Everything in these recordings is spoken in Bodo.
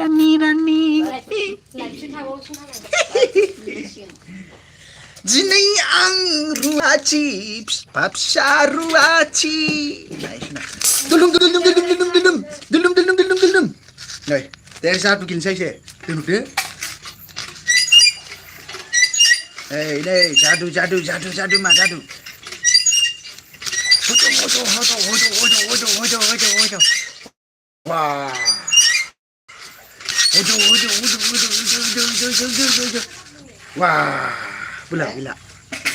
Rani. Diनै आं रुवाथि फिफा फिसा रुवाथि दुलुम नै दे जादु गेलेनोसै एसे दोनहरदो नै जादु मा जादु wah wah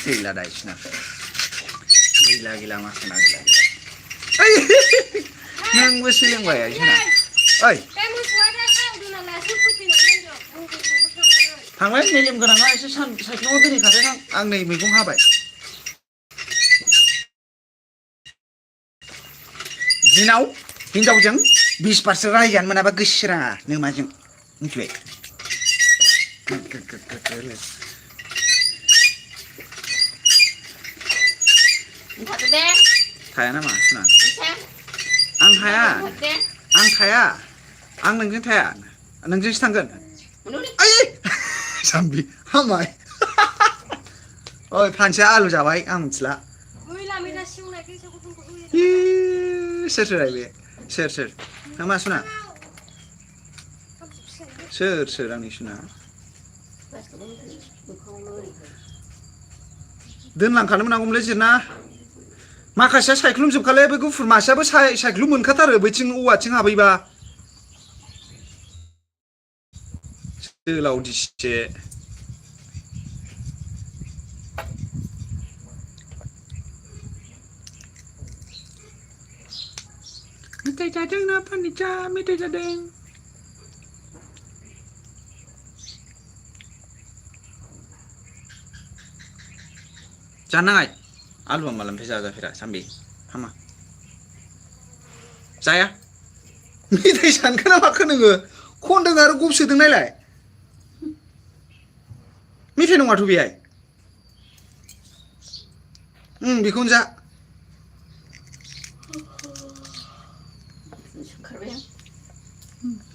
gila dah isna gila masna gila nang wesiling wae isna oi थांबाय नेलिम गोनाङा एसे साइकेलाव दोनहैखादों आं नै मैगं हाबाय दिनाव हिनजावजों 20% रायजानो मोनाबा गोसोराङा नोमाजों मिथिबाय थाया नामा सुना आं थाया आं नोंजों थाया नोंजोंसो थांगोन आयै जाम्बि हामाय ओइ फानसेया आलु जाबाय आं मिथिला सोर बे सोर मा सुना सोर आंनि सुना दोनलांखानो मोनांगौमोनलै जिरना माखासेया साइख्लुम जोबखालै बे गुफुर मासेयाबो साइख्लुम मोनखाथारो बैथिं औवाथिं हाबैबा सोलाव दिसे मेथाइ जादों ना पानिजा मेथाइ जादों जानाङा आलुआ मालानिफ्राय जाजाफेरा जाम्बि हामा जाया मेथाइ सानखोना माखो नोङो खनदों आरो गबसोदों नायलाय मेथाइ नङाथ' बेहाय बेखौनो जा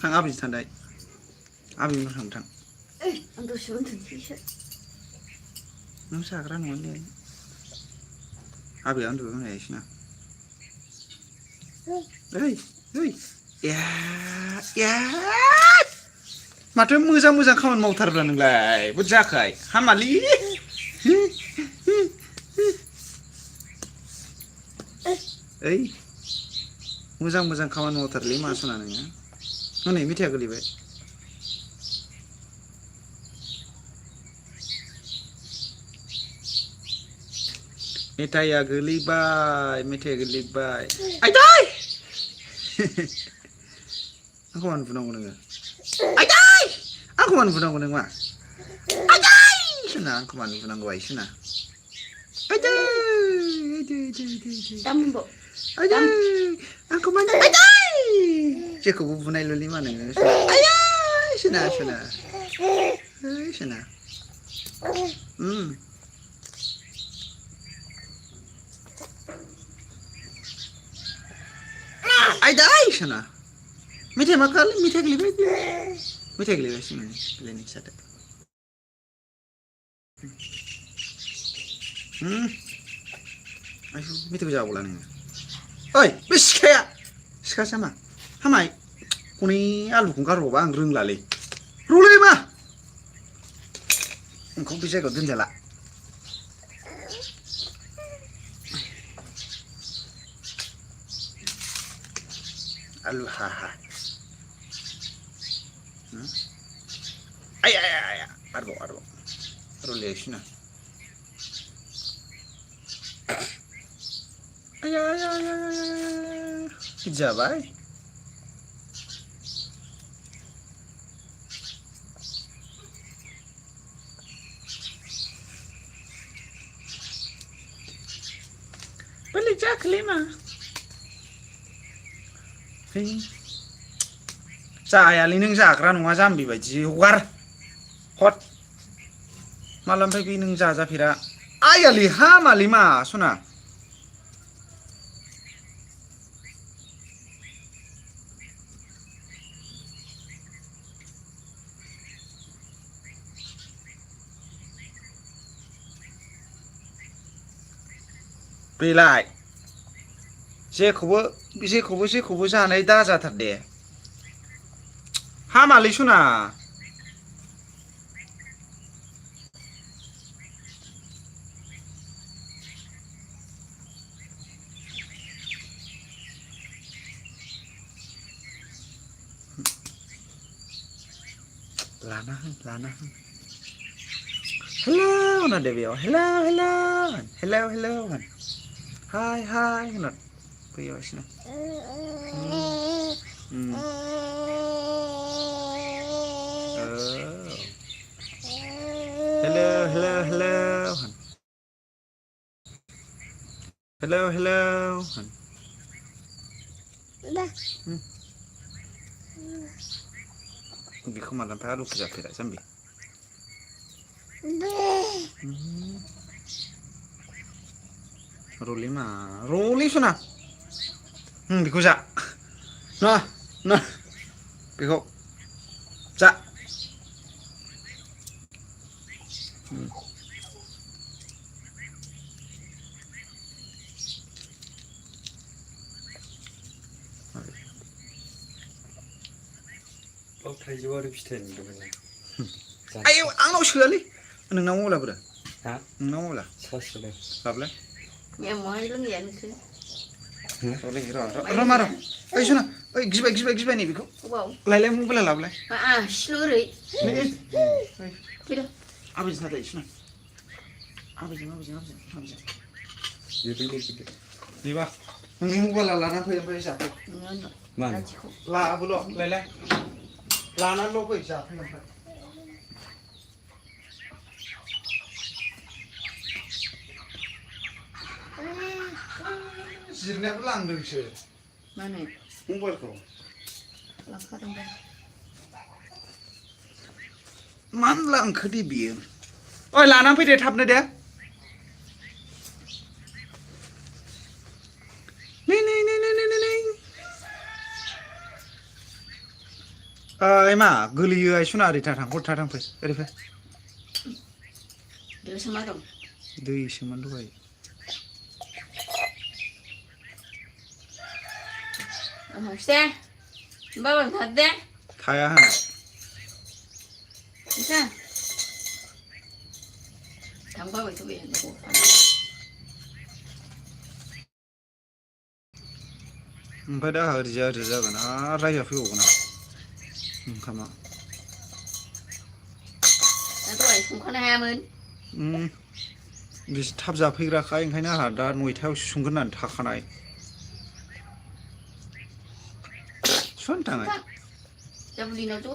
थां आबैजों थांदाय आबैजों थां आं दसे उन्दुनोसैसो नों जाग्रा नङालै आबैया उन्दुबाय मोनायासैना माथो मोजां खामानि मावथारब्रा नोंलाय बोरै जाखाय हामालै ओइ मोजां खामानि मावथारलै मा सना नोङो हनै मेथाइया गोलैबाय मेथाइया गोलैबाय आइदै आंखौ मानो बुनांगौ नोङो आइदै आंखौ मानो बुनांगौ नों मा आइदै सोना आंखौ मानो बुनांगौ आइसोना आइदै आंखौ मानो आइदै जेखौबो बुनायल'लै मा नोङो आइयै सोना आइदै सोना मेथाइ मा खालामलै मेथाइ गोलैबायसो गोलैनाय जादो आयु मेथाइखौ जाबावला नोङो ओइ बे सिखायासो मा हामाय हनै आलुखौनो गारबावबा आं रोंलालै रलै मा नोंखौ बे जायगायाव दोनजाला आलु हा आया आरोबाव रलेसिना आया जाबाय बोरै जाखोलै मा जायालै नों जाग्रा नङा जाम्बि बायदि हगार हद मालानिफ्राय बे नों जाजाफेरा आयालै हामालै मा सना बेलाय जेखौबो जानाय दाजाथार दे हामालै सना लाना होन हेलौ होन दे बेयाव हेलौ होन हाय होन फैगासिनो हेलौ होन हेलौ होन बेखौ मालानिफ्राय आलु जाफेरा जाम्बि रलै सना बेखौ जा ना बेखौ जा थाइजौ आरो फिथाइ नुदोंमोन आयौ आंनाव सोआलै नोंनाव मबाइला बोरो हा नोंनाव मबाइला सार्ज होदों लाबलाय Memoy lu ya nusu. र' मार' ओइ सना ओइ गिबाय नै बेखौ Wow. लायलाय मबाइला लाबलाय Slurry. Tidak. आबैजों थाथाय सना आबैजों बेबा नोंनि मबाइला लाना फै ओमफ्राय जाफै Mana? लाबोल' लायलाय लानानैल' फै जाफै ओमफ्राय जिरनायाबो लांदोंसो Mana? मबाइलखौ Langkah dong. मानो लांखो दे बियो ओइ लानानै फैदे थाबनो दे नै मा गोलैयो आइ सना ओरै थाथां हर थाथां फै ओरै फै Dia sama dong. दैसोमोन दहाय Ste. Bawa tadi. थाया होन Bisa. Tambah itu ya. ओमफ्राय दा ओरैजा जागोन आरो रायजा फैबावगोन आं ओंखामा Itu ay sungkan hayaman. बिसोर थाब जाफैग्राखाय ओंखायनो आंहा दा 9थायावसो संगोन होननानै थाखानाय सुनथाङा Jabulin itu.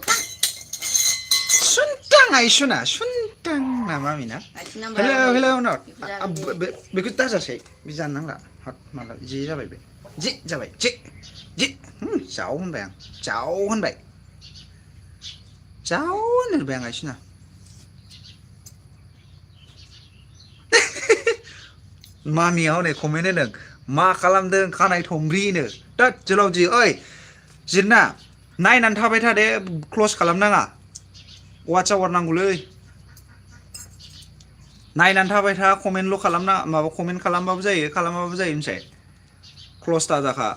सुनथाङा इसुना सुनथां ना मामिना हेलौ बेखौ दाजासै बे जानो नांला हट माला जे जाबाय बे जे जाबाय जे जाव होनबाय आं जाव होनबाय जाव होनबाय आं आइसुना मामिया हनै कमेन्ट होदों मा खालामदों खानाय थंब्रिनो दा जोलावजि ओइ जिरना नायनानै थाबाय था दे क्ल'ज खालामनाङा वाट्सआप हरनांगौलै नायनानै थाबाय था कमेन्टल' खालामना माबा कमेन्ट खालामबाबो जायो खालामाबाबो जायो मिथिबाय क्ल'ज दाजाखा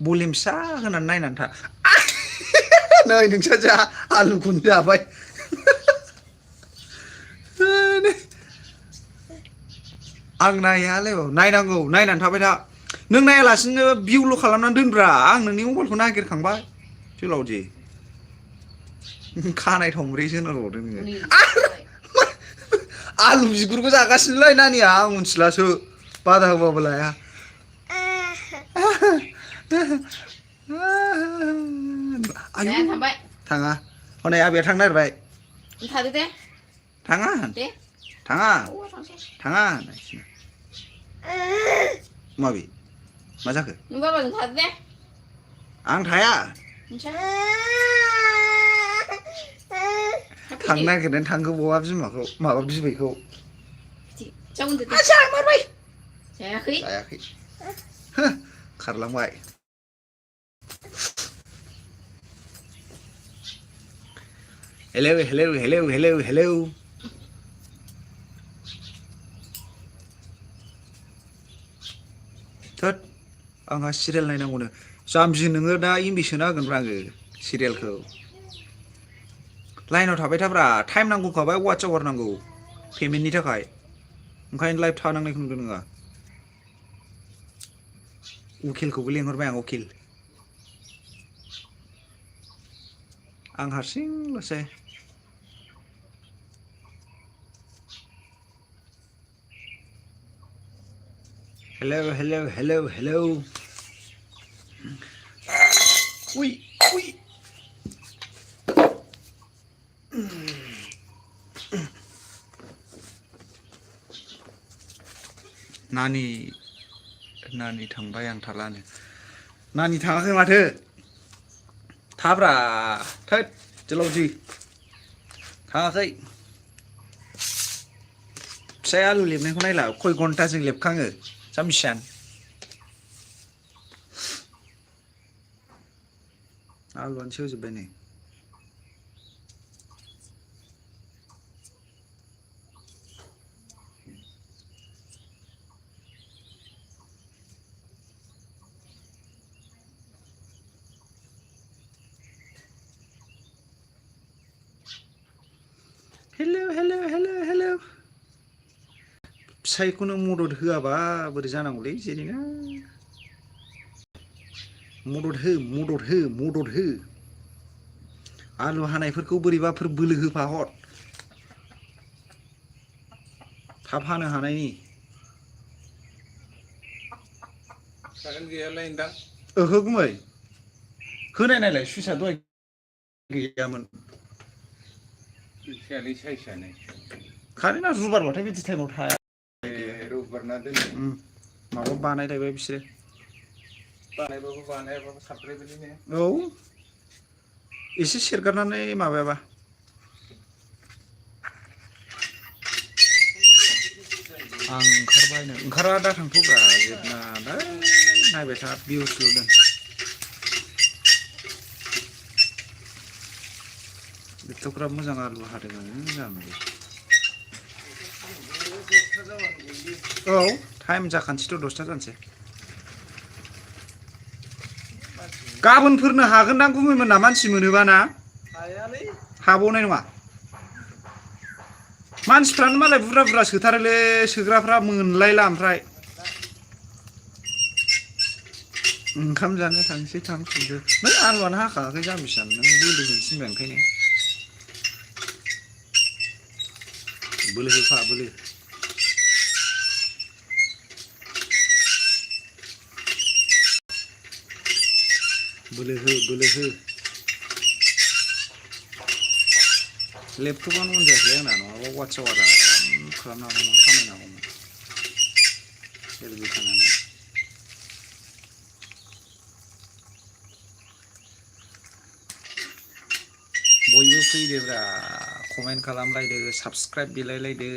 भलिउम फिसा होनानै नायनानै था नै नोंसोर जा आलुखौनो जाबाय आं नायालै नायनांगौ नायनानै थाबाय था नों नायालासिनो भिउल' खालामनानै दोनब्रा आं नोंनि मबाइलखौ नागिरखांबाय जोलावजि खानाय थंब्रैसो होनहरबावदों नोङो आलु बिगुरखौ जागासिनोलै नानिया आं मिथिलासो बादा होबाबो लाया आयु थाङा हनै आबैया थांनो नागिरबाय थाङा माबे मा जाखो आं थाया थांनो नागिरनानै थांगोबावा बिमाखौ माबा बिबैखौ जामारबाय जायाखै खारलांबाय हेलौ आंहा सिरियाल नायनांगौनो जाम्बि नोङो दा इमबि सोना होगोनब्रा आङो सिरियालखौ लाइनाव थाबाय थाब्रा टाइम नांगौखाबाय वाट्स आवार नांगौ पेमेन्टनि थाखाय ओंखायनो लाइभ थानांनायखौ नुदों नोङो उकिलखौबो लेंहरबाय आं उकिल आं हारसिंल'सै हेलौ हेलौ हेलौ हेलौ उइ उइ नानि थांबाय आं थालानो नानि थाङाखै माथो थाब्रा थोद जोलावजि थाङाखै फिसाय आलु लेबनायखौ नायला खय घन्टाजों लेबखाङो जाम्बिसियान आलुआनो सेवजोब्बाय नै हेलौ हेलौ हेलौ हेलौ फिसायखौनो मदद होआबा बोरै जानांगौलै जेनेबा मदद हो आलु हानायफोरखौ बोरैबाफोर बोलो होफा हर थाब हानो हानायनि कारेन्ट गैया लाइन दा ओहो गुमै होनाय नायलाय सुइसआ दहाय गैयामोन फैसायालाय साइसआनो कारेन्टआ रुबारबाथाय बिदि टाइमाव थाया रबिबारना दिनै माबा बानायलायबाय बिसोरो बानायबाबो बानायाबाबो साप्लायबायलै ने औ एसे सेरगारनानै माबायाबा आं ओंखारबायनो ओंखारा दा थांथ'ब्रा जेबना दा नायबाय था भिउसल' दोन एथ'ग्राब मोजां आलु हादों जाम्बि औ टाइम जाखानोसैथ' 10ता जानोसै गाबोनफोरनो हागोनदां गुमैमोना मानसि मोनोबा ना हायालै हाबावनाय नङा मानसिफ्रानो मालाय बुरजा बुरजा सोथारोलै सोग्राफ्रा मोनलायला ओमफ्राय ओंखाम जानो थांसै थाब संदो नै आलुआनो हाखायाखै जाम्बिसियान नों बोलो होनो थिनबाय ओंखायनो बोलो होफा बोलो बोलो हो लेपटपानो अन जायाखै आंना नङाबा वाट्सआवारा आराम खालामनो हागौमोन खामायनो हागौमोन एलबि थानानै बयबो फैदोब्रा कमेन्ट खालामलायदो साबस्क्राइब बिलायलायदो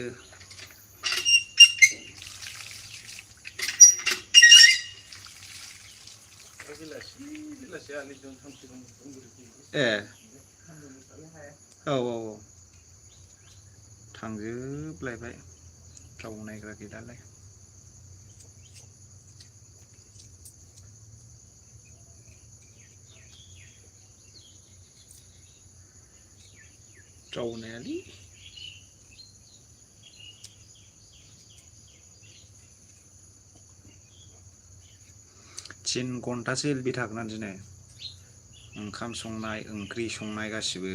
बेलासि आलिजों थांसिगोन ए औ थांजोबलायबाय रावबो नायग्रा गैलालाय रावबो नायालै 3 घन्टासो एलबि थागोन आं दिनै ओंखाम संनाय ओंख्रि संनाय गासिबो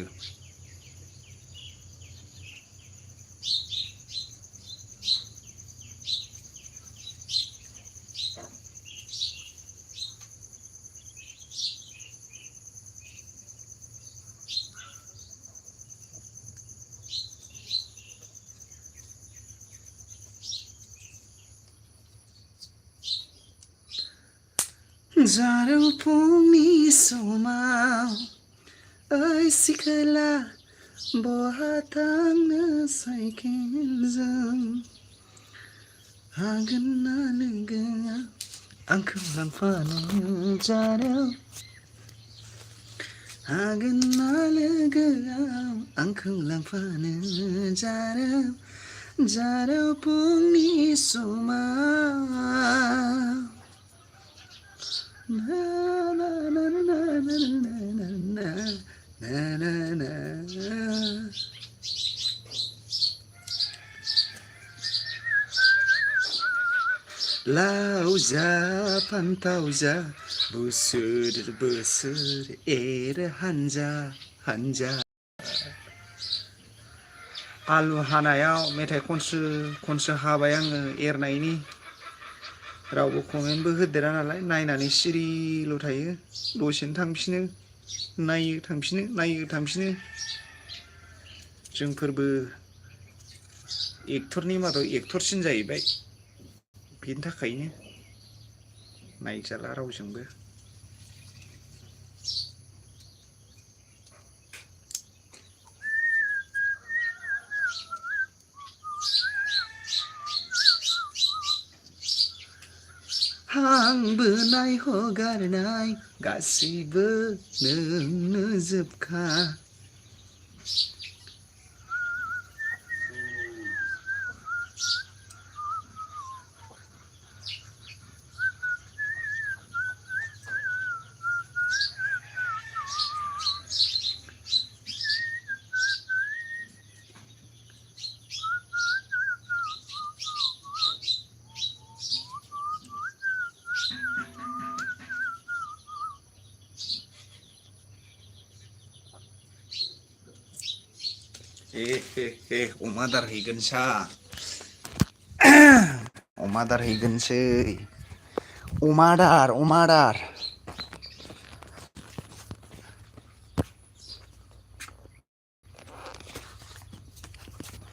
जारौ फुंनि समाव ओइ सिखोला बहा थांनो साइकेलजों हागोन ना लोगोआ आंखौ लांफानो जारौ हागोन ना लोगोआ आंखौ लांफानो जारौ फुंनि समाव लाव जा फान्थाव जा बोसोर बोसोर एर हानजा हानजा आलु हानायाव मेथाइ खनसो हाबाय आङो एरनायनि रावबो कमेन्टबो होदेरा नालाय नायनानै सिरिल' थायो दसेनो थांफिनो नायो थांफिनो जोंफोरबो एक्टरनि मादाव एक्टरसिन जाहैबाय बेनि थाखायनो नायजाला रावजोंबो हां बोनाय हगारनाय गासैबो नोंनो जोबखा अमा आदार हैगोनसा अमा आदार हैगोनसै अमा आदार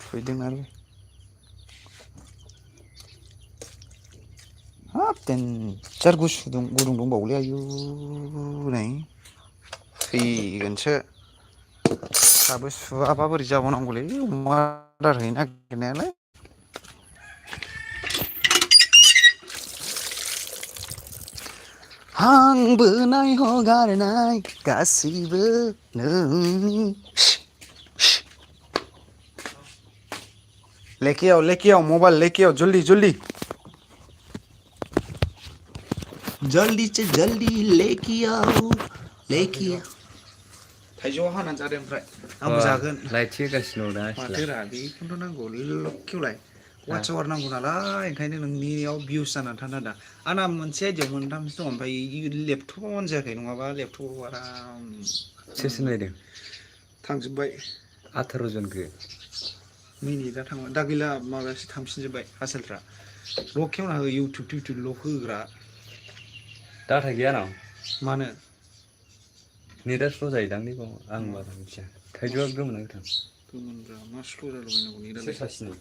फैदों आरो हाब देनजार गुदुं दंबावोलै आयु नै फैगोनसो दाबो सुवाबा बोरै जाबावनांगौलै अमा आदार हैनो नागिरनायालाय हां बोनाय हगारनाय गासैबो नोंनि लेके आओ मोबाइल लेके आओ जल्दी से जल्दी लेके आओ थाइजौ हानानै जादों ओमफ्राय आंबो जागोन लाइट होगासिनो दं दा माथो रा बेखौनोथ' नांगौ लकेवलाय वाट्स आवार नांगौ नालाय ओंखायनो नोंनियाव भिउस जानानै थानो दा आंना मोनसे आयदियाव मोनथामसो दं ओमफ्राय लेपटपाव अन जायाखै नङाबा लेपटपाव आराम सोर नायदों थांजोब्बाय 18 जनखौ मिनिटआ थांबाय दा गैला माबायासो थांफिनजोब्बाय हासेलफ्रा ल' खेवना हो इउटुबल' होग्रा डाटा गैया ना मानो नेटआ स्ल' जायोदां नै आं बारा मिथिया थाइजौआ गोमोन गोथां गोमोनब्रा मा स्ल' जालाबायनांगौ नेटआलाय सासिनो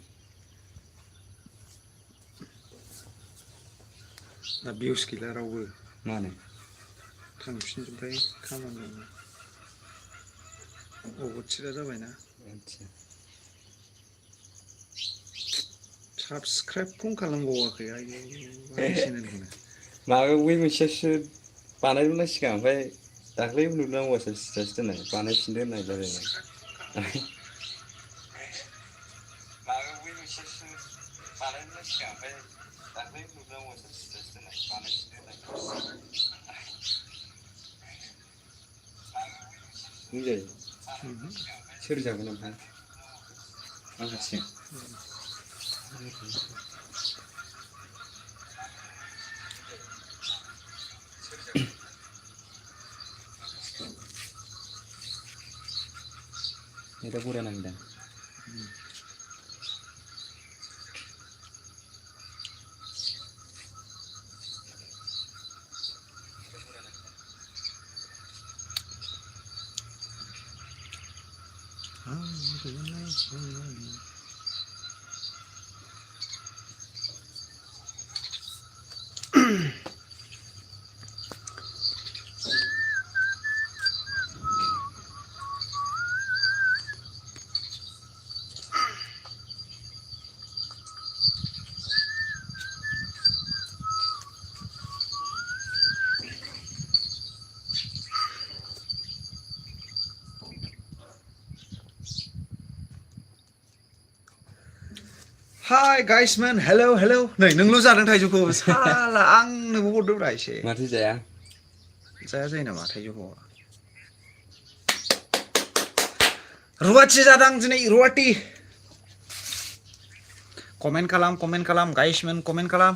दा भिउस गैला रावबो मानो थांफिनजोब्बाय खामानियावनो अबथिरा जाबायना साबसक्राइबखौनो खालामबावाखै आयु चेनेलखौनो माबायाव बै मोनसेसो बानायदोंमोन सिगां ओमफ्राय दाख्लै नुदों आं वाट्सएप स्टेटास दोननाय बानायफिनदो होननाय जाबाय माबायाव बै मोनसेसो बानायदोंमोन सिगां ओमफ्राय दाख्लै नुदों आं वाट्सएप स्टेटास दोननाय बानायफिनदो होननाय बुंजायो सोर जागोन ओमफ्राय आं हारसिं नेटआ बरिया नांदों हाय गाइस मेन हेलौ नै नोंल' जादों थाइजौखौ साला आंनोबो हरदोब्रा एसे माथो जाया जाया जायो नामा थाइजौखौ रुवाथि जादां दिनै रुवाथि कमेन्ट खालाम गाइसमोन कमेन्ट खालाम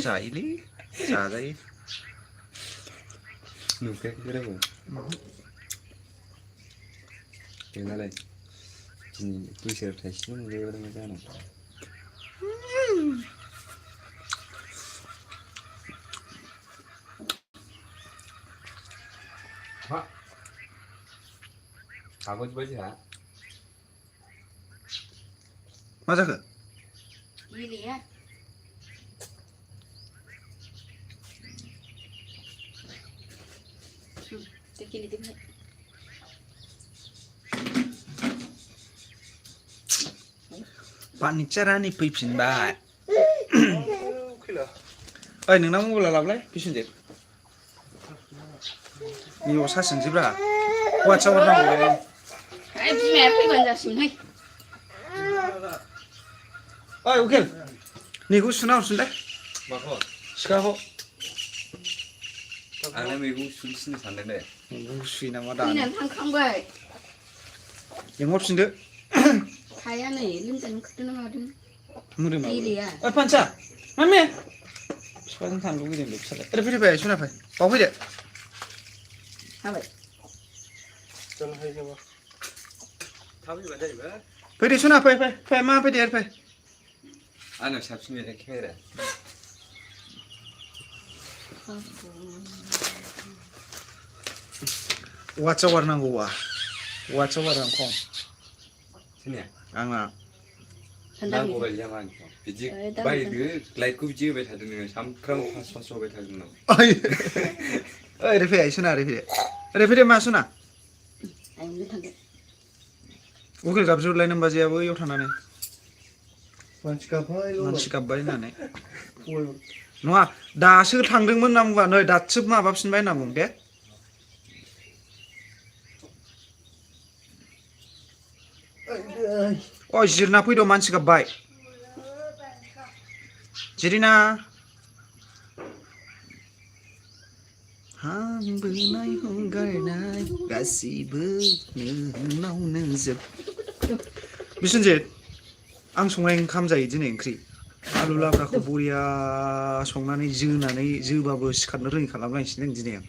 जायोलै जाजायो नुखायाखै रावबो नोंनालाय दिनै बोसोर थाइसेल' मोनजायोबा मा जानांगौ हागजोब्बाय जोंहा मा जाखो गेलेया गेलेदों पानिचारानि फैफिनबाय ओइ नोंना मबाइला लाबोलाय बिसुनजे नैयाव सासेनोसैब्रा वाट्सआप हरनांगौलै बिमाया फैबानो जासिगोनहाय ओइ उकिल नैखौ सुना हरफिनलाय माखौ सिखाखौ आंना मैगं सुनो सानदों दे मैगं सुयो नामा दानो फैनानै थांखांबाय लेंहरफिनदो हाया नै लोमजानो ओंखारदों ना मादों मोदोमा गेलेया ओइ पान्सा मामि बिफाजों थांनो लुगैदोंलै फिसालाय ओरै फैदो फै सुना फै बाव फैदो हाबाय थाब फैबानो जायोबा फैदो सुना फै मा फैदो आरो फै आंनाव साबसिन बेनो केमेरा वाट्सआप हरनांगौवा वाट्सआप हरनां खम खोनाया आंना नांगौ बायदि जामा आंखौ बिदि बायदो लाइटखौ बिदि होबाय थादों नोङो सामफ्रामबो फास होबाय थादों नामा ओरै फै सुना ओरै फैदो मा सुना आयंजों थांदो उकिल गाबज्रिहरलाय नों बाजैयाबो बैयाव थानानै मानसि गाबबाय होननानै नङा दासो थांदोंमोन होनना बुंबा नै दासो माबाफिनबाय होनना बुं दे अ जिरना फैद' मानसि गाबबाय जिरिना हांबोनाय हंगारनाय गासिबो नोंनावनो जोब बिसुनजित आं संनाय ओंखाम जायो दिनै ओंख्रि आलु लाब्राखौ बरिया संनानै जोबाबो सिखारनो रोङि खालामलायनोसै दिनै आं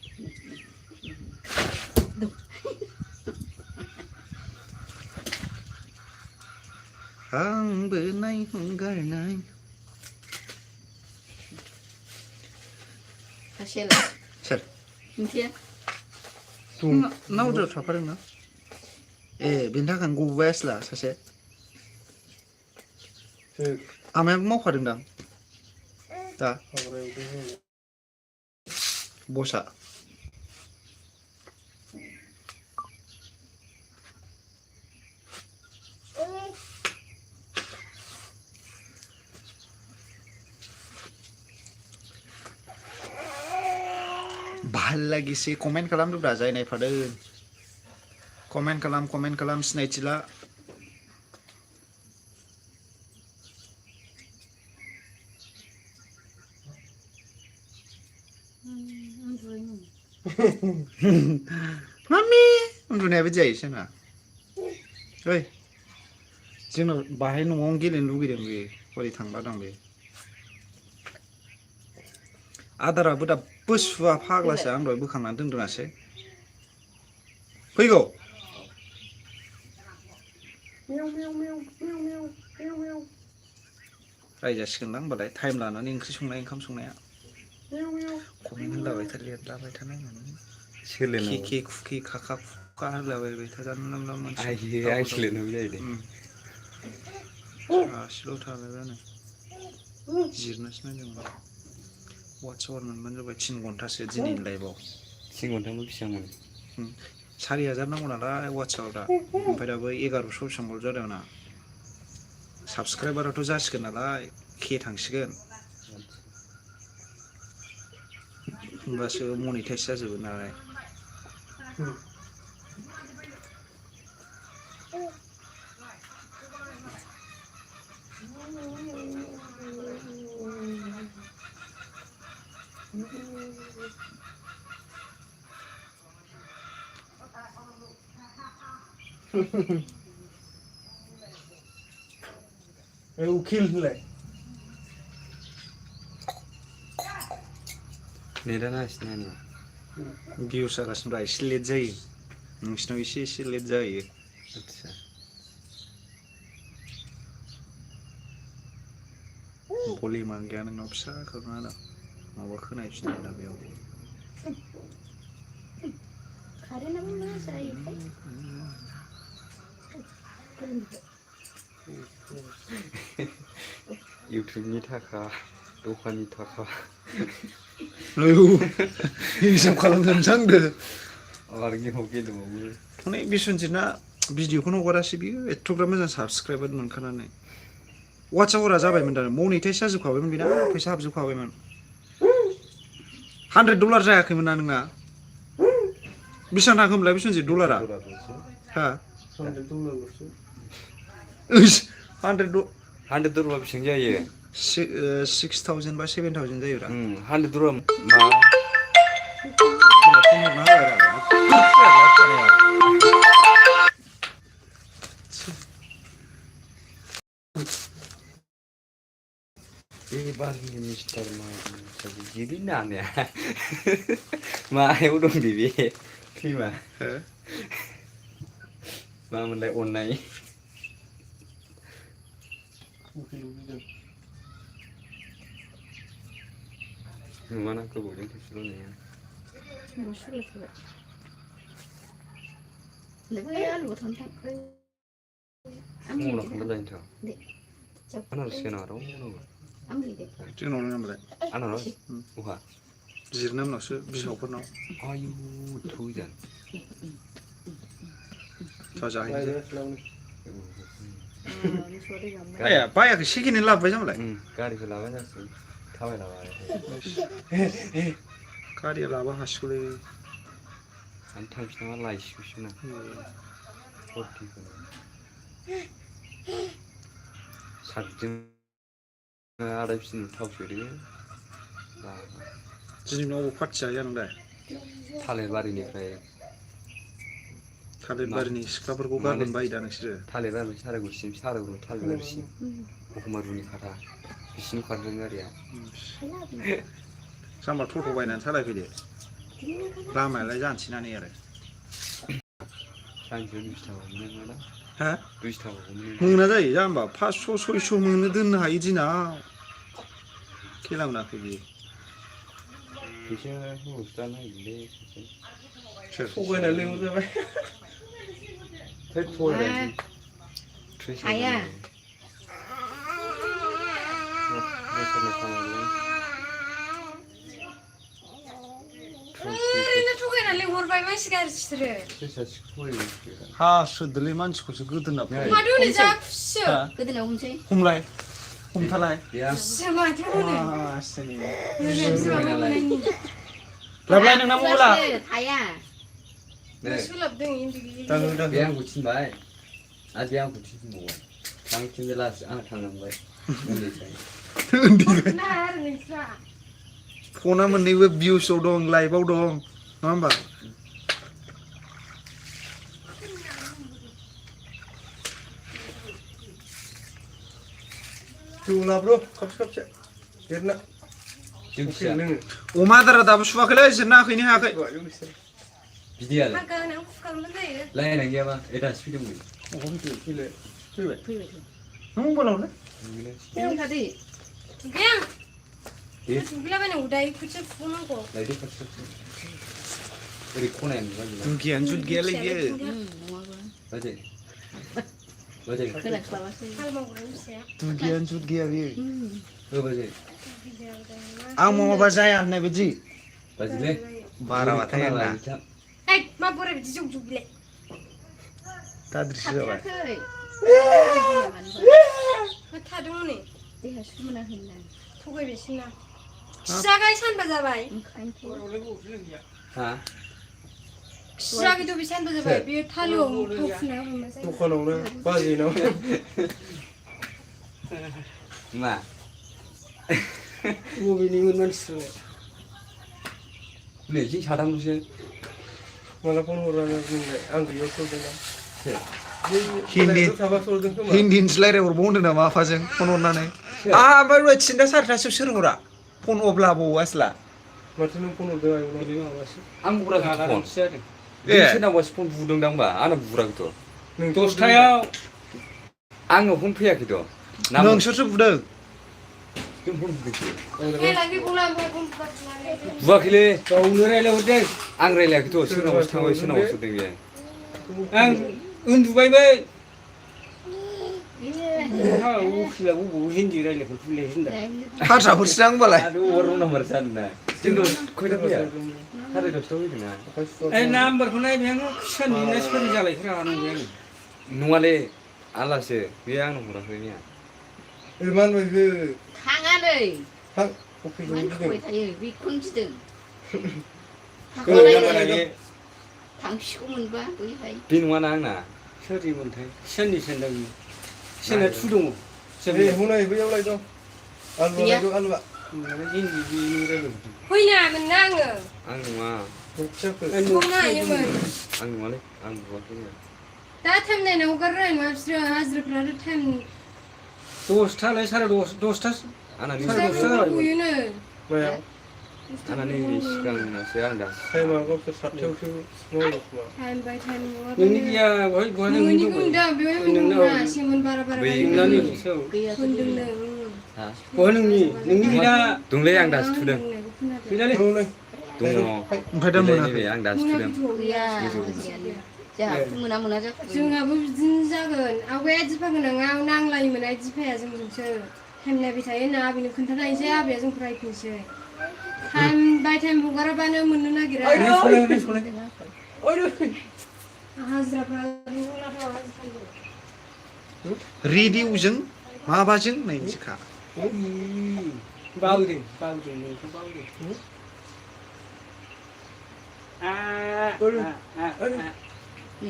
हांबोनाय हंगारनाय सासेयालाय सोर ओंख्रिया नावद्रायाव थाफादोंना ए बेनि थाखायनो गबोबाय आसला सासे आमायाबो मावफादोंदां दा बसा ভাল লাগিছে कमेन्ट खालामदोब्रा जाय नायफादों कमेन्ट खालाम सिनायथिला मामि उन्दुनायाबो जायो सोरना ओइ जोंनाव बाहाय न'आवनो गेलेनो लुगैदों बे हरै थांबा दं बे आदाराबो दाबो सुवा फाग्लासो आं दहाय बोखांनानै दोनदोंसै फैगौ रायजासिगोनदां होनबालाय टाइम लानानै ओंख्रि संनाय ओंखाम संनाया कमेन्ट होलाबाय थानाय सोलोंनांगौ के खुके खाखा खुखा होलाबायबाय था जानला मोनला मानसि आं सोलोंनांगौ जाहैदों सासेल' थालायबानो जिरनोसो नायदोंमोन वाट्सआप मोनबानो जाबाय 3 घन्टासो दिनैनि लाइभआव 3 घन्टायाव बेसेबां मोनो 4000 नांगौ नालाय वाट्सआपआव दा ओमफ्राय दाबो 1100 बेसेबांल' जादों आंना साबसक्राइबाराथ' जासिगोन नालाय के थांसिगोन होमबासो मनिटाइज जाजोबो नालाय उखिल होनलाय नेटा नांसिनो आंनिया भिउस जागासिनो एसे लेट जायो नोंसिनाव एसे लेट जायो आदसा भलिउमा गैया नोंनाव फिसा खालामना ला माबा खोनायफिनो दा बेयाव कारेन्टआबो मा जायोथाय इउटुबनि थाखा दखाननि थाखा हिसाब खालामजोबनोसै आंदो आरो गेमाव गेलेबावो हनै बिसनजितना भिडिअखौनो हगारासै बियो एथ'ग्राब मोजां साबसक्राइबार मोनखानानै वाट्सआवरा जाबायमोन दा मनिटाइज जाजोबखाबायमोन बेना फैसा हाबजोबखाबायमोन $100 जायाखैमोन ना नोंना बेसेबां थांखो होमब्लाय बिसनजित डलारा हा $100 $100 बेसेबां जायो 6,000 बा 7,000 जायोब्रा 100 मा एबारनि मिस्टार गिदिर नांनाया मायाव दं बे फिल्मा मामोनलाय अननाय नुवाना गोबावजों खेबसेल' नुयो फुङाव लांखांबा जायोथ' आनारस गैया नामा रावनावबो जोंनावनो होमबालाय आनारस बहा बिजिरनो उनावसो बिमाफोरनाव आयु थौजान बायाखै सेकेन्ड हेन्ड लाबोबाय जामलाय गारिखौ लाबाय जासिगोन थाबायलाबाय गारिया लाबा हासिगौलै आं थांफिनामा लायसिगौसो ना फर्टिखौ सातजों आदा फिन थाव सोदो दिनै न'आव पार्टि जाहैया नोंलाय थालिरबारिनिफ्राय थालिरबारिनि सिख्लाफोरखौ गारबोनो बायोदा नोंसोरो थालिरबारिनिफ्राय सारायगुरिसिम सारायगुरि थालिरबारिसिम अखमारुनि खाथा बिसिनि खारदों गारिया जाम्बा टट' बायनानै सालायफैदो लामायालाय जानोसै ना नै आरो सानसेयाव 20 थाखा मोनो मोना हा 20 थाखा मोना जायो जाम्बा 500 600 मोनो दोननो हायो दिनाव खेला मोनाखै बियो फैसा हरस्रा नागिरलै थगायना लिंहरजाबाय हाया थगायना लिंहरबाय मानसि गाज्रि हासोदोलै मानसिखौसो गोदोना माथो हनै जा खुसिसो गोदोनायाव हमसै हमलाय हमथालाय खुसिसो माथो हनै लाबलाय नोंना मबाइला हाया सोलाबदों इन्दि बे आंखौ थिनबाय आरो बे आंखौ थिनबावबाय थांफिनदो लासै आं थांनांबाय फना मोननैबो भिउसआव दं लाइभआव दं नङा होमबा ब्र' खाबसे देरना अमा आदारा दाबो सुवाखैलै जिरनाखैनो हायाखै बिदियालाय लायना गैयाबा दासो फैदोंमोन फैबाय नों मबाइलावनो लायदो खाथि ओरै खनाया नुबाय दुगियानो जुद गैयालै बियो बाजै बाजै दुगियानो जुद गैया बियो बाजै आं मावाबा जाया होननाय बायदि बाजैलै बाराबाथाय आंना मा बोरै बिदि जुग जुग बिलाय दाद्रिसो जाबाय थादों हनै देहा सुमोनाखै थगायबायसोना खिजागाय सानबा जाबाय हा खिजागायथ' बे सानबा जाबाय बेयो थालोआव थाव फुना हमना जायो दखानावनो बाजैनाव मा बबेनिमोन मानसिफ्रालाय नै जों साथामल'सो माला फन हरानो बुंलाय आं गैयाव सलदोंना हिन्दी थाबा सलदों खोमा हिन्दीनिसो रायज्लायहरबाव होनदों नामा आफाजों फन हरनानै ओमफ्राय थिनथा सारिथासोआव सोर हरा फन अब्ला बावो आसला माथो नों फन हरदों आयं आं बुराखै फन ए सोरनावबासो फन बुदोंदां होनबा आंना बुराखैथ' नों 10टायाव आंनाव फन फैयाखैथ' नोंसोरसो बुदों जों फन बुदोंसो Lagi pulang gue pun lagi. बुवाखैलै गावनो रायलायहरदों आं रायलायाखैथ' सोरनावबासो थांबाय सोरनावबासो हरदों बेयो आं उन्दुबायमोन Iya. हा उखिला बबाव हिन्दी रायलायखो फुले हिन्दा हारसाफोरसो दां होनबालाय आरो वारं नाम्बार जानो ना जोंनाव खयथा फैया साराय दसथायाव फैदों ना ए नाम्बारखौ नायबाय आङो सोरनि ना सोरनि जालायखो नंबाय आङो नङालै आलासो बे आंनाव हराखै मैया मान बायबो थाङा नै थां अफिसाव मानो गिदिं खोबाय थायो बेखौनो गिदों थांसिगौ मोनबा बैहाय बे नङाना आंना सोरनिमोनथाय सोरनि सोरना बियो सोरना थु दङ ए हनै बैयाव लायदों आलुआ लायदों आलुआ हिन्दी बेनि रायलायहरदों फैनामोन ना आङो आं नङा खोथियाखौ संनो हायोमोन आं नङालै आं बुवाखै दा टाइम नायना हगारनाय मा बिसोरो हाजिराफ्रानो टाइम 10टालाय साराय 10टा आंना साराय 10टा जाबाय फैयोनो मायाव आंना नै सिगांसो आं दा टाइमा गावसोर 7टायावसो मावो खोमा टाइम बाय टाइम नोंनि गैया बहाय बहा नोंनि नोंनिखौ होनदों बेवहाय होनदोंना सेमोन बारा बारा बै नोंनानि होनदोंनो हा बहा नोंनि गैला दंलै आं दासो थुदों गैलालै औ नै दङ ओमफ्राय दा बिलाइ मोनाखै नैबे आं दासो थुदों गैया जोंहाबो मोना मोना जाथारदों जोंहाबो बिदिनो जागोन आवगाया दिफा गोनाङाव नांलायोमोन आइ दिफाया जोंजोंसो टाइम नायबाय थायो होनना आबैनो खोन्थानायसै आबैया जोंखौ रायफिनसै टाइम बाय टाइम हगाराबानो मोननो नागिरा हाजिराफ्रा रेडिअ'जों माबाजों नायनोसैखा बावदों नोंखौ बावदों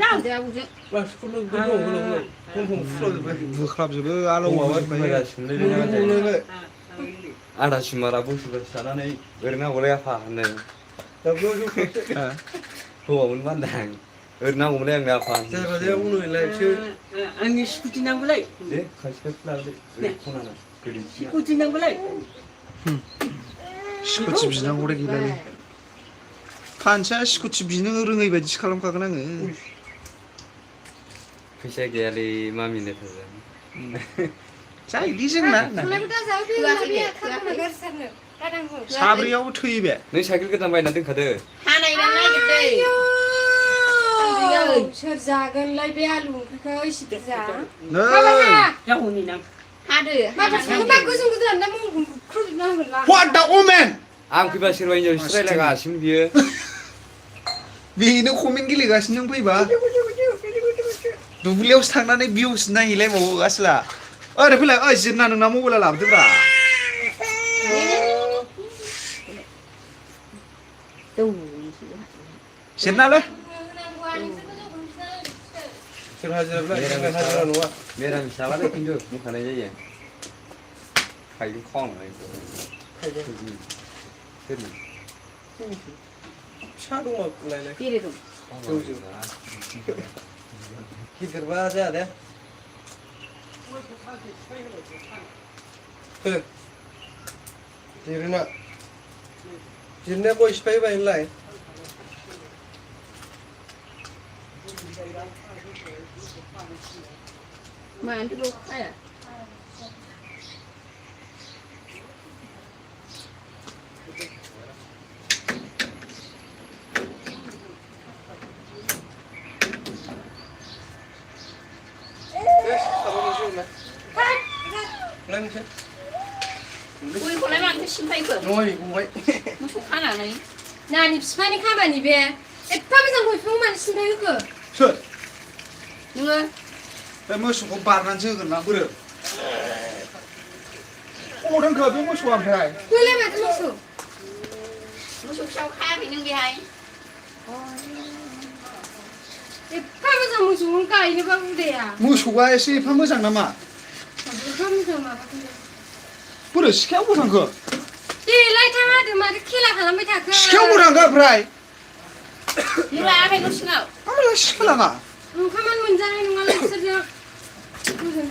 दावजों मानसिफोरनो दङ होलांलाय फनखौ फुस्लाजोब्बाय बोख्लाबजोबो आलौ माबा जोबबाय आदा सिमारा बुंसुगासो थानानै ओरैनो हरलाय आफा होननाय दा बेयाव जौखासो हौवामोन बान्दां ओरैनो नांगौमोनलै आंनो आफा जायगा जाया उनावलायसो आंनि स्कुटि नांगौलाय दे खाथि खाथि लाबोदो खनाना गोदैसिना स्कुटि नांगौलाय स्कुटि बिनांगौ गैलालै फानसिया स्कुटि बिनो रोङै बायदिसो खालामखागोन आङो फैसा गैयालै मामिनो थाजों जायोलै जोंना साब्रैयावबो थोयो बे नों साइकेल गोदान बायना दोनखादो हानाय नागिरदों सोर जागोनलाय बे आलु ओंख्रिखौ इसे बुरजा नै जावनि नां हादो मा गोजों गोजोन दा खुरजोबना होगोनला What the omen आं फैबा सोरबा हिनजावसो रायलायगासिनो बियो बेनो कमेन्ट गेलेगासिनो नों फैबा दुब्लियावसो थांनानै भिउस नायहैलायबावो आसला ओरै फैलाय ओइ जिरना नोंना मबाइला लाबोदोब्रा जिरनालै सोर हाजिरा हाजिरा नङा बेरामि साबालाय खिन्थु बुंखानाय जायो खायदों खावनाय सोरनि फिसा दङ लायलाय बेरे दं गिदिरबा जाया दे जिरना जिरनाया गय सिफाय बायनोलाय मानोथ' खाया गयखौलाय मानोथो सिमफायखो नय गबाय मोसौ खानानै नानि बिफानि खामानि बे एफा मोजां गय बिफां मानो सिन्थाय होखो सोर नोङो बे मोसौखौ बारनानैसो होगोन ना बोरो अबाव दोनखो बे मोसौआ ओमफ्राय गयलाय माथो मोसौ मोसौ फिसाखौ खायाखै नों बेहाय एफा मोजां मोसौखौनो गायनोबा उदाया मोसौआ एसे एफा मोजां नामा एफा मोजां माबाखौ बोरो सिखायाव बोखांखो देलाय थाङा जादों माथो खेला खालामबाय थाखो सिखायाव बोरांगा ओमफ्राय नोंलाय आखाइ न' सिङाव आंलाय सिखालाङा ओंखामानो मोनजानाय नङालाय बिसोरजों गोजोन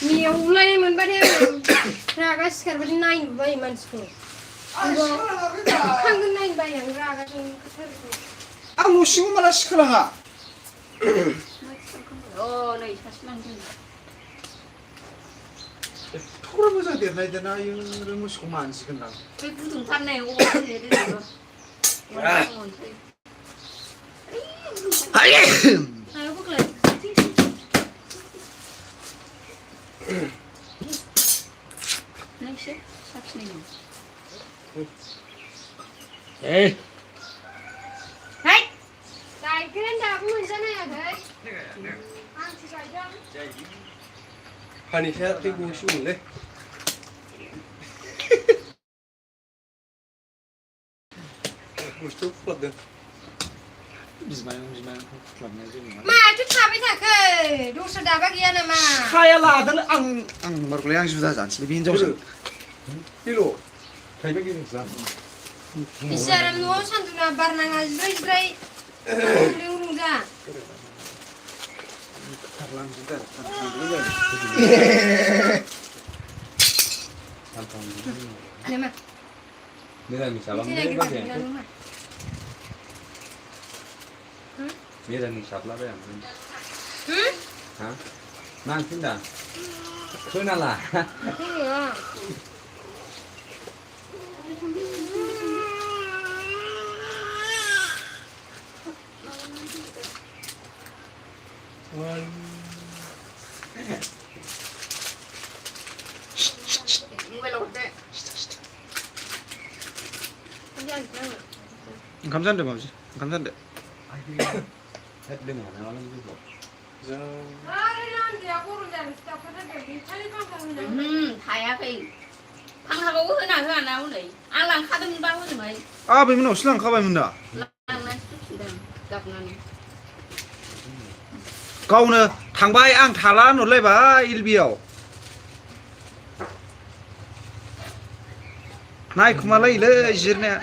मेवलायनाय मोनबाथाय आङो रागा सिखारबाथाय नायनो बायो मानसिखौ खांगोन नायनो बायो आं रागाजों आं न' सिङाव माला सिखालाङा नै सासे लांदों एथ'ग्रा मोजां देरनाय देरना आयु मोसौखौ मानजिगोनदां बे गुदुंथारनै अबाव देरो हायाव बोख्लाय नोंसो साखिनाय ए गायखेर दाबो मोनजानायाखै आंसो गायदों फानिसाया दै ग'सिगोनलै बुस्थु फुख्लाबदों बिमायंखौ फुख्लाबनाय जायो माथो थाबाय थाखो दस्रा दाबा गैया नामा साया लादों आं मारगलाय आं जुदा जानोसै बे हिनजावजों किल' थाइबा गिदिंसै एसे आराम न'आव सान्दुङा बार नाङा ज्राय ज्राय रुंजा nama Mira sablam ini lagi deh pada rumah Mira sablam deh Hah? Nanti dah Kenalah iya ओंखाम जानदो माबि ओंखाम जानदो Dengan orang juga थायाखै फांहाबावबो होना होआ ना हनै आं लांखादोंमोनबा हजोंहाय बै मोनावसो लांखाबायमोन दा लांनानैसो फैफिनदों गाबनानै गावनो थांबाय आं थाला होनहरलायबाय इलबियाव नायखुमालायोलै जिरनाया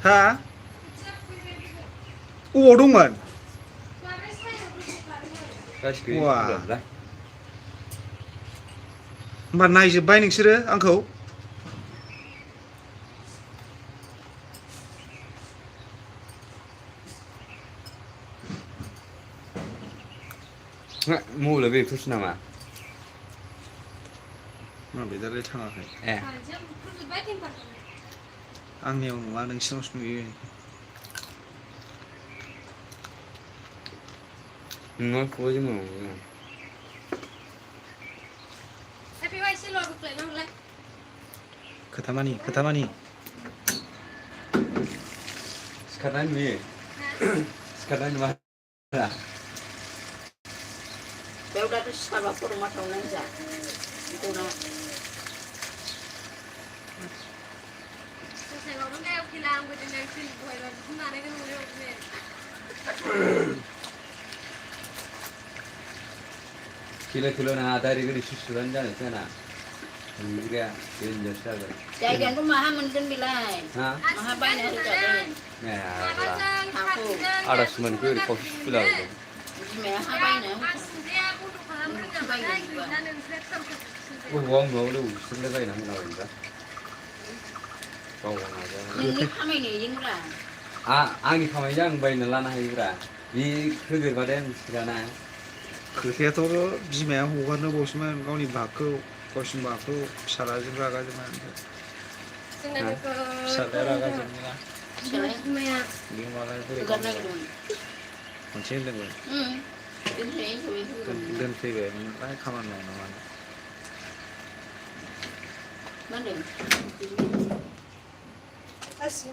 हा अबाव दंमोन Wah होमबा नायजोब्बाय नोंसोरो आंखौ Mau lebih terus nama बेदालाय थाङाखै आंनियाव नङा नोंसिनावसो नुयो Nggak kau aja mau tapi wah sih lo bukan nongol खोथामानि Sekarang ni Sekarang ni mana ya udah terus kalau ke rumah tahun aja itu nak saya ngomong kayak bilang gue jadi nanti gue lagi mana kan mulai oke Kilo na tadi gini susulan jangan sana juga yang jasa kan jajan tuh mahal mungkin bilai Hah? mahal banyak itu jajan Ya aku ada semen kau di kopi sebelah tu mahal banyak Uang mau tu sebelah lain nak lawan tak Kau aja ini kami ni jinglah Angin kami yang bayi nelana hira di kerja badan sekarang खोथायाथ' बिमाया हगारनो बावसोमोन गावनि बागखौ गावसिनि बागखौ फिसालाजों रागा जोंनानै फिसालाया रागा जोंना लिंबालाय बोरै खनसे होनदोंमोन दोनफैबाय ओमफ्राय खामानि मावनो मानो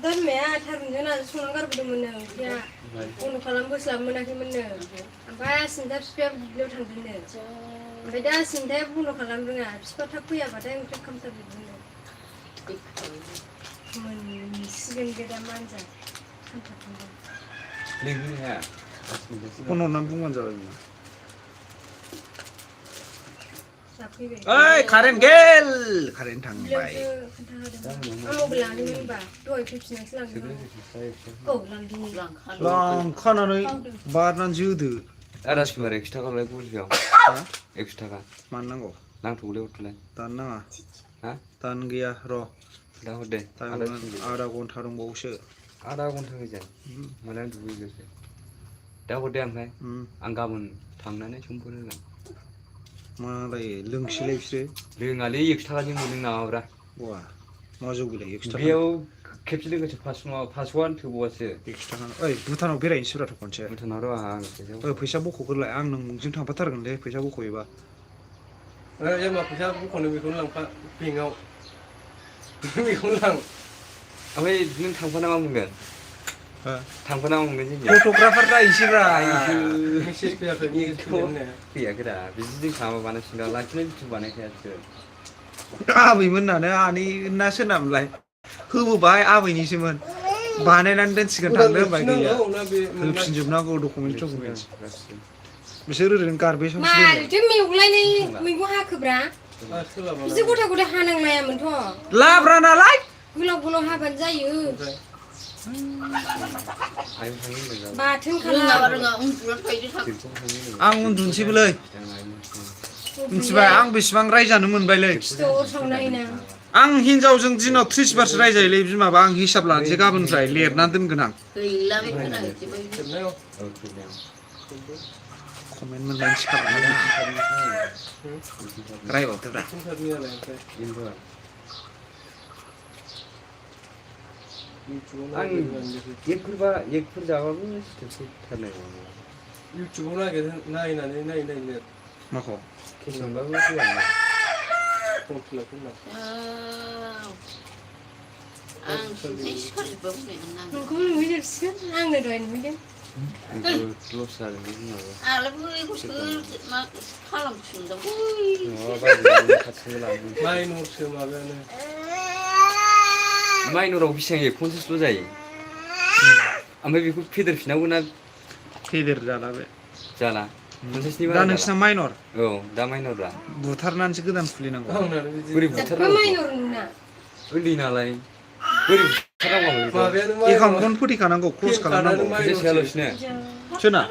dan mea taruhnya nasi sungar bener-bener ya untuk kalam bos lama nak bener apa sindap siapa beliau tanggunnya beda sindap untuk kalam dengar siapa tak punya pada yang mereka kamta bener menisikan beda manja kamta bener Lingkungan ya फन हरनानै बुंबानो जाबाय जाफैबाय ओइ कारेन्ट गेल कारेन्ट थांबाय बिलोआवसो खोन्थाहोदों आं मबाइल लादोंमोन होनबा दहाय फैफिननासो लांदों औ लांदों लांखानानै बारनानै जोदो राजकुमार 100 थाखा लाय गुलफियाव 100 थाखा मानो नांगौ नांथ'गौलै हरथ'लाय दानो नाङा हा दानो गैया र' दा हर दे आधा घन्टा दंबावोसो आधा घन्टा गोजान माने आं दुगैगोसो दा हर दे ओमफ्राय आं गाबोन थांनानै समफोर होगोन मालाय लोंसैलाय बिसोरो लोङालै 100 थाखाजों मोनो नामाब्रा बा मा जौ गैलाय 100 थाखा बेयाव खेबसे लोगोसे 500आनो थोबावासो 100 थाखा ओइ भुटानाव बेरायनोसैब्रा खनसे भुटानाव र' आं फैसा बख'ग्रोलाय आं नोंजों थांफाथारगोनलै फैसा बख'योबा जेनेबा फैसा बख'नो बेखौनो लांफा बेंकआव बेखौनो लां ओमफ्राय नों थांफाना मा मोनगोन थांफाना मा मोनगोन जोंनिया फट'ग्राफार जाहैसैब्रा मेसेज फैयाखै फैयाखैरा बिदि जों सामा बानायसिगोन लाखिनाय बिथु बानायखायासो आबैमोनानो आनै ना सोरनामोनलाय होबोबाय आबैनिसोमोन बानायनानै दोनसिगोन थांदो होनबाय गैया होफिनजोबनांगौ डकुमेन्ट बिसोर ओरैनो गारबेजआवसो दोनो मारैथो मेवलायनाय मैगं हाखोब्रा बिदि गथा गथा हानांलायामोनथ' लाब्रा नालाय गोलाव गोलाव हाबानो जायो बाथोन रोङाबा खालाम रोङा उन्दुना थायो थां आं उन्दुनोसैबोलै मिथिबाय आं बेसेबां रायजानो मोनबायलै स्ट'र सावनायना आं हिनजावजों दिनाव 30 बारसो रायजायोलै बिमाबा आं हिसाब लानोसै गाबोननिफ्राय लिरना दोनगोन आं गैला बे खोनाहैजोबबाय कमेन्ट मोननायनि सिखारनानै रायबावदोब्रा आं एकफोर जाबाबो सिथोबथारनाय नङा इउटुबाव नायनानै माखौ केसनबाबो फैया आं सिन्थाय सिखारजोब्बाय नोंखौ नुहैजोबसिगोन आंनो दहाय नुहैदों लस जादों बे बिमाबा आंलाय बैखौ मा खालामफिनदों माइनरसो माबायानो माइनराव बेसेबां 50ल' जायो ओमफ्राय बेखौ फेदेरफिननांगौ ना फेदेर जाला बे जाला 50नि दा नोंसिना माइनर औ दा माइनरब्रा बुथारनानैसो गोदान खुलिनांगौ बोरै एफा बुथारनांगौ माइनर नोंना उन्दै नालाय बोरै बुथारनांगौ माबायानो एकाउन्टखौनो फोथैखानांगौ क्ल'ज खालामनांगौ फैसा सोयालासिनो सोरना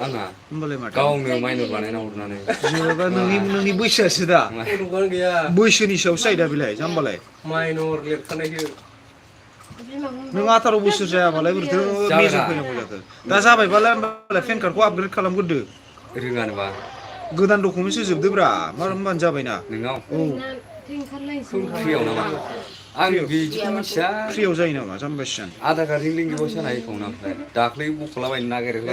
आंहा होमबालाय माथो गावनो माइनर बानायना हरनानै जेनेबा नोंनि बैसोआसो दा फट'आनो गैया बैसोनि सायावसो जायो दा बेलाय जाम्बालाय माइनर लिरखानायसो नों 18 बोसोर जायाबालाय बोरैथो मेजर फैनांगौ जाखो दा जाबायबालाय होमबालाय पेन कार्डखौ आपग्रेड खालामग्रोदो रोङानोबा गोदान डकुमेन्ट होजोबदोब्रा मा होनबानो जाबायना नोंनाव औ फ्रियाव नामा आं बिदिखौ मिथिया फ्रियाव जायो नामा जाम्बासियान आधार कार्डजों लिंकआव सोनो एकाउन्ट ओमफ्राय दाख्लै बख'लाबायनो नागिरला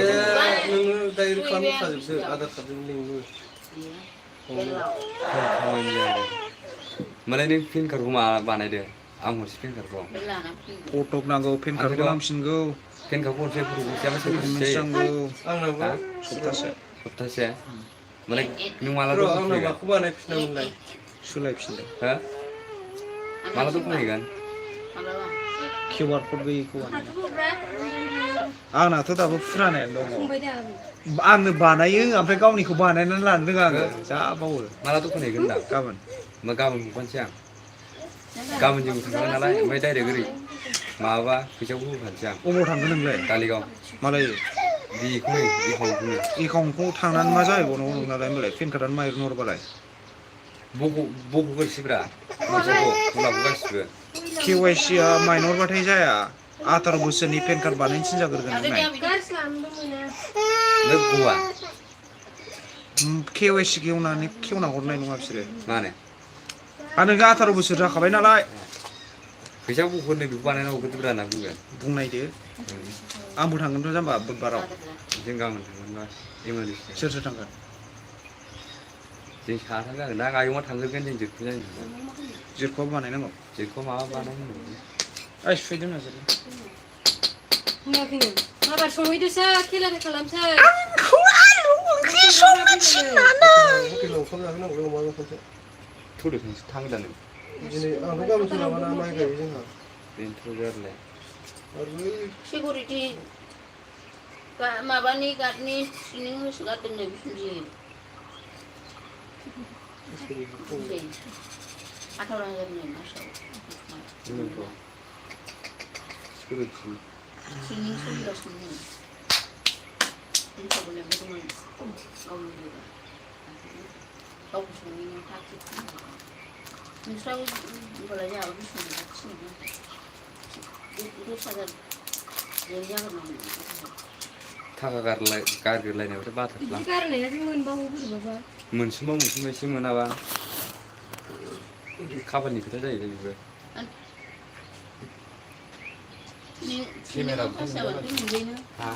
नोङो डाइरेक्ट खालामखाजोबदो आधार कार्डजों लिंकबो माने नों पेन कार्डखौ मा बानायदो आं हरसै पेन कार्डखौ फटक नांगौ पेन कार्डखौ नांफिनगौ पेन कार्डखौ हरसै फट'खौ नांगौ आंनाबो सप्तासे माने नों माला र' आंना माखौ बानायफिनामोनलाय सोलायफिनदो हो माला दखानहैगोन QR क'ड गैयिखौ आंनाथ' दाबो फुरानायानो दङ आंनो बानायो ओमफ्राय गावनिखौ बानायनानै लानो रोङा आङो जा बावो माला दखानहैगोन दा गाबोन होमबा गाबोन हरफानोसै आं गाबोन जों थांगोन नालाय ओमफ्राय डाइरेक्ट ओरै माबाबा फैसाखौ होफानोसै आं अबाव थांगोन नोंलाय दालिगाव मालाय बेखौनो एकाउन्टखौनो एकाउन्टखौ थांनानै मा जाहैबावनांगौ नोंनालाय होमबालाय पेन कार्डआनो माइरन हरबालाय बख'ग्रोसैब्रा फैसाखौ गासिबो KYC आ माइनरबाथाय जाया 18 बोसोरनि पेन कार्ड बानायनो थिनजाग्रोगोन नोंनाय गवा KYC खेवना हरनाय नङा बिसोरो माने नों 18 बोसोर जाखाबाय नालाय फैसा बख'नो बेखौ बानायना हरग्रोदोब्रा होनना बुंगोन बुंनायदो आंबो थांगोनथ' जाम्बा बुधबाराव जों गाबोन थांगोनबा इमारजेन्सि सोर सोर थांगोन जों साथाम जागोन ना आयंआ थांग्रोगोन जों जोबखो जायो जिरखौ बानायनांगौ जेखौ माबा बानायनांगौ ओइ सुफैदों नोंसोर माबार संहैदोसो खेलाखौ खालामसै हटेलाव ओंखाम जाहोनांगौ अमा जाखोनसो थौदो थांगोदानो दिनै आंथ' गाबोन सोलाबाना माइ गायो जोंहा बेनोथ' जारलाय सिकिउरिटि माबानि गार्डनि ट्रेनिं होसोगारदोंनो बिसोरनि 오케이. 아타랑 잡는 마셔. 그러니까. 그렇지. 스윙 소리가 좋네. 인사 보내 먹으면 너무 너무 좋으면 다 기쁘네. 인사하고 이걸 하냐 어디 있으면 같이 이거 찾아 얘기하고 나면 थाखा गारगोरलायनायावथ' बाथारला बिदि गारनाया बे मोनबावो बोरैबाबा मोनसेबा मोनसे मोनाबा खाफालनि खोथा जाहैबाय बेबो केमेरा पासावा 또 문제는 हा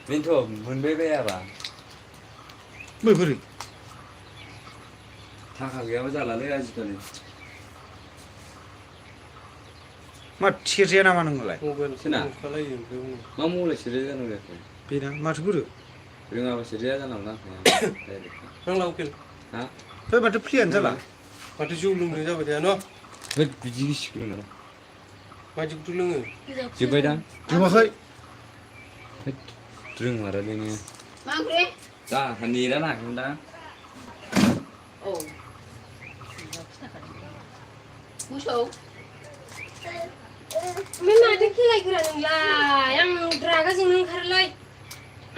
बेनोथ' मोनबाय बायाबा बोरै थाखा गैयाबा जालालै आजिखालि मा सेरजाया नामा नोंलाय मबाइल सोना? खालायो बेयावनो मा मबाइल सेरजाया जानांगौ जाखो बेना माथो बोरो रोङाबा सेरजाया जानांगौ नांखाया नांला उकिल हा ओमफ्राय माथो फ्रियानो जाला माथो जौ लोंनाय जाबाय थाया न' होद बिदि गिसिखौ रोङा मादिखौथ' लोङो जोब्बायदां जोबाखै होद रोंमारालै नोङो मा 그래? जा नेटानो हागोनदां 어. 무서워. ओमफ्राय माथो खेलायगोरा नोंलाय आं रागा जोंनो ओंखारोलै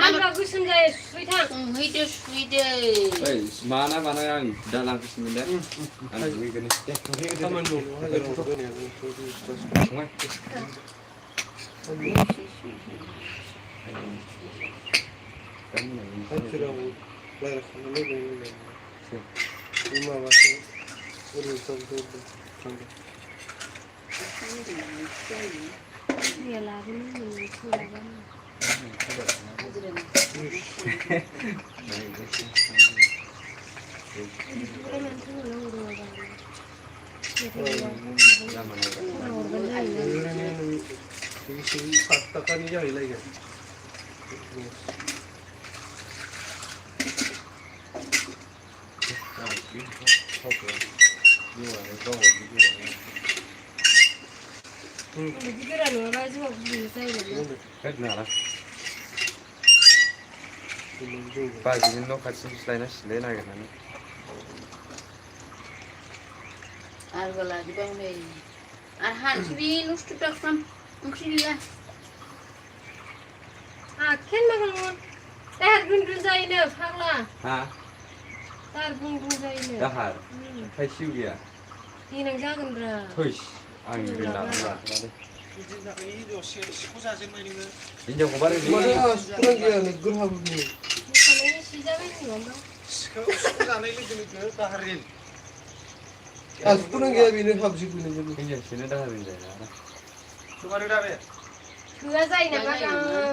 आंहा गोसोम जायो सुइथां 스위드 스위드. ओइ माना आं दा लांफैसिगोन दे आं दुगैगोन खामानि दं हाजाराव होनायानो फंबाय हाजिराव रायज्लायखांनानै लोगो बे माबाखौ ओरैनो थांदों दैया लाबोनो मोनसे लाबोनो ओमफ्राय मानसि मोननांगौ दङ ओरैनो एसे 5 थाखानि जाहैलायगोन बिदि गोरा नङाबा जोंहा बुरैनो जायोमोन होद नाला बाजिनि न' खाथिनिसो लायनांसिगोनलै नागिरनानै 알고라 지방네. 한 집이 누스트다 그럼 뭉치리야. आखेन मागोन दाहार गुनगुन जायोनो फाग्ला हा दाहार गुनगुन जायोनो दाहार थाइसेबो गैया देनां जागोनब्रा थैस आं रोंलाबो लाथ'लालै सिखौ जाजोबबाय नोङो हिनजावखौ बारै माथो सुकुरान गैया नोगोर हाबो बियो मोसानायनि सिजाबाय नङा सिखौ जानाय लोगो लोगो दाहारिन सुकुरान गैया बेनो हाबजोबो नोङो हिनजावसेनो दाहार होनजाया थोमारो दा बे थोआ जायो नामा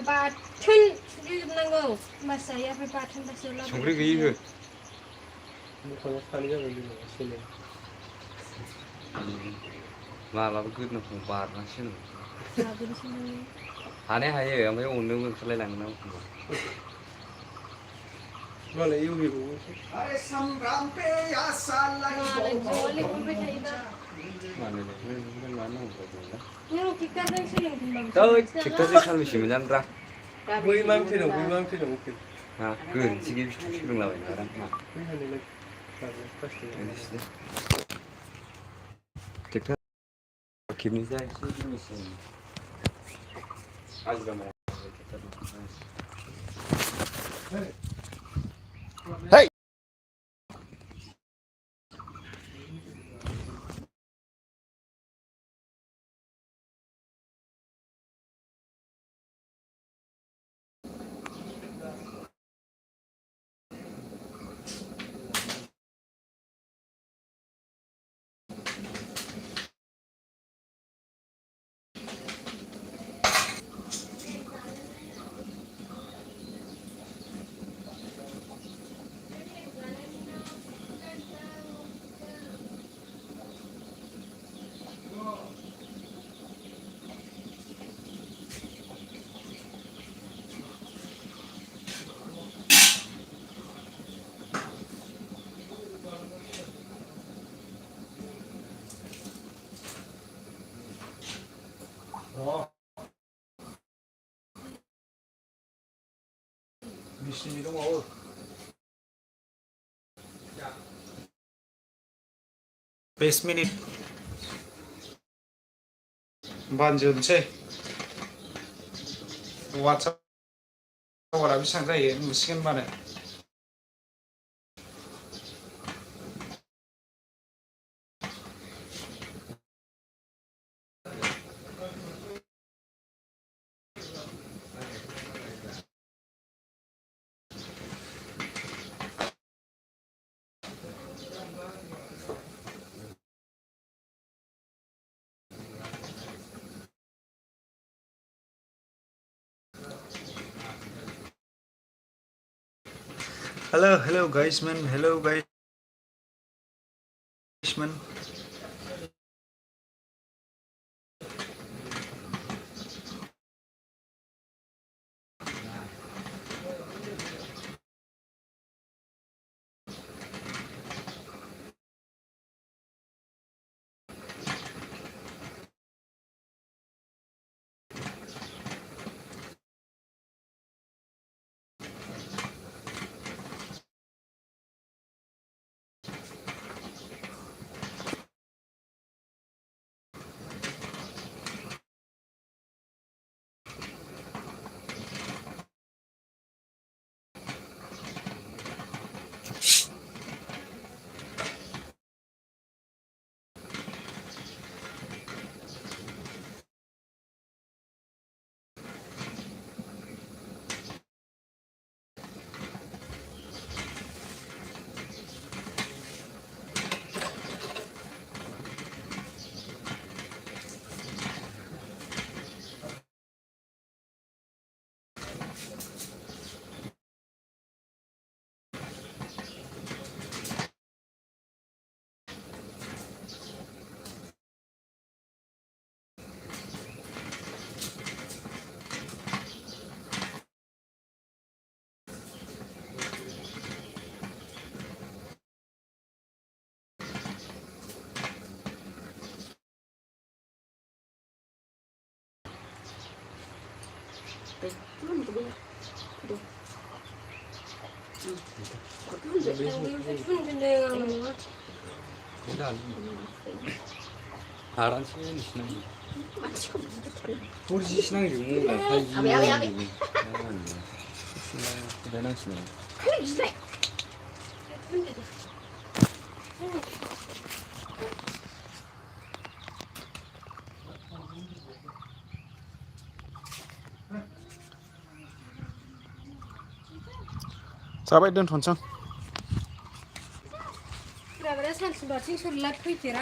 बाथोन थुग्लिजोबनांगौ होमबासो जायो ओमफ्राय बाथोन बासो लाबो संख्रि गैयि हो मोखाङाव सानै जाबाय बिनो एसेनो मालाबा गोदोनाखौ बारनांसिगोन जाबोनोसै नोङो हानाया हायो ओमफ्राय अननोबो ओंखारलायलाङो ना एखमबा मालाय एवहैबावोसो अरे संग्राम पे आसाल मालाय ज' लेंहरबाय थायोना मालाय मा नांगौ जादोंला नों ट्रेक्टरजों ओइ सोलोंफिनबाबो ट्रेक्टरजों सानबेसे मोनजानोब्रा बै मानसिनाव उकिल हा गोरोन्थि गैयि बुस्थु सोलोंलाबायनाङा मा बै हानायलाय फार्स्ट ट्रेक्टर खेबनै जायसै जिनिसजों हाजिरा मावो ट्रेक्टरजों 미신이 좀 어우 20 मिनिट बानजोबनोसै वाट्सआप टावारा बेसेबां जायो नुसिगोन होनबानो hello guys man, hello guys man. 알아서 해주시는 우리 신앙이 뭔가 대단하시네. जाबाय दोनथ'नोसै सानसे बाथिं सोरलाब फैफेरा